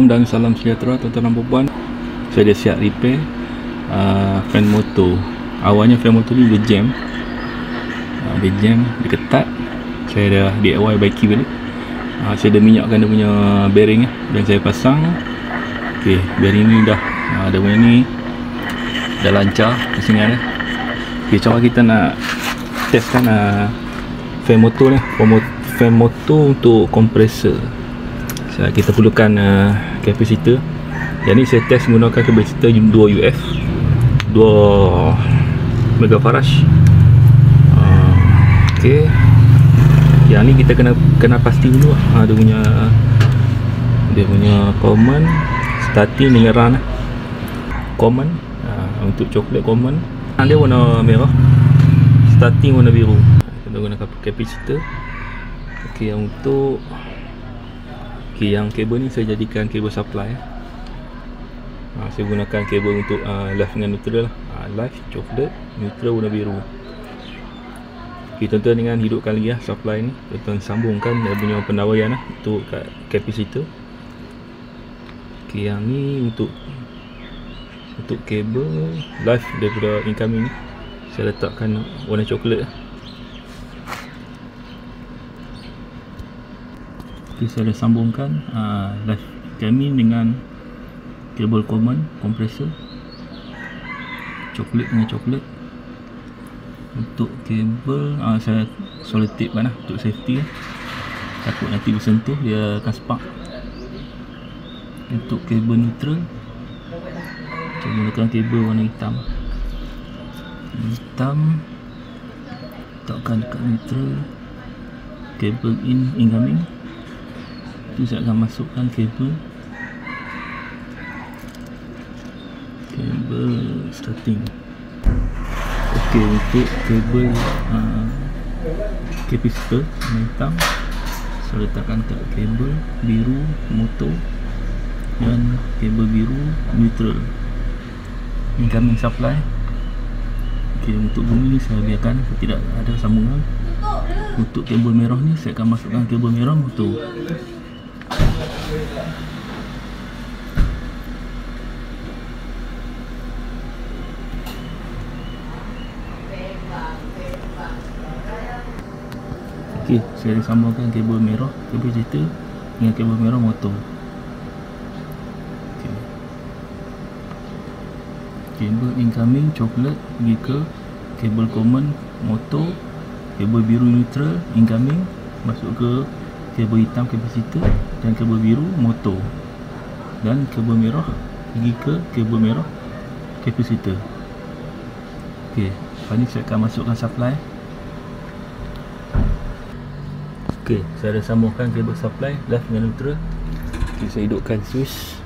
Dan salam sejahtera tuan-tuan dan puan. Saya dah siap repair fan motor. Awalnya fan motor ni dia jam, dia ketat. Saya dah DIY baiki balik. Saya dah minyakkan dia punya bearing dan saya pasang. Okey, bearing ni dah dia punya ni dah lancar kesingan. Okey, cara kita nak testkan fan motor ni, fan motor untuk kompresor. Kita perlukan kapasitor. Yang ni saya test menggunakan kapasitor 2 UF 2 megafarad. Okey. Yang ni kita kena pasti dulu dia punya common starting dengan run. Common untuk coklat common, dia warna merah, starting warna biru. Kita gunakan kapasitor. Okey, yang untuk yang kabel ni saya jadikan kabel supply. Saya gunakan kabel untuk live dengan neutral. Live coklat, neutral warna biru. Okey, tuan-tuan dengan hidupkan lagi supply ni. Tuan-tuan sambungkan dia punya pendawaian untuk kapasitor. Okey, yang ni untuk kabel live daripada incoming ni saya letakkan warna coklat. Okay, saya dah sambungkan live incoming dengan kabel common kompresor coklat dengan coklat. Untuk kabel saya solid tape kan untuk safety, takut nanti bersentuh dia akan spark. Untuk kabel neutral saya gunakan kabel warna hitam. Letakkan dekat neutral. Kabel incoming tu saya akan masukkan kabel starting. Okey, untuk kabel kapasitor hitam saya letakkan kat kabel biru motor dan kabel biru neutral incoming supply. Okey, untuk bumi ni saya biarkan tidak ada sambungan. Untuk kabel merah ni saya akan masukkan kabel merah motor. Okey, saya sambungkan kabel merah kapasitor dengan kabel merah motor. Okey. Kabel incoming coklat pergi ke kabel common motor, kabel biru neutral incoming masuk ke kabel hitam kapasitor dan kabel biru motor, dan kabel merah pergi ke kabel merah kapasitor. Okey, lepas ni saya akan masukkan supply. Okey, saya dah sambungkan kabel supply live dengan neutral. Okey, saya hidupkan switch.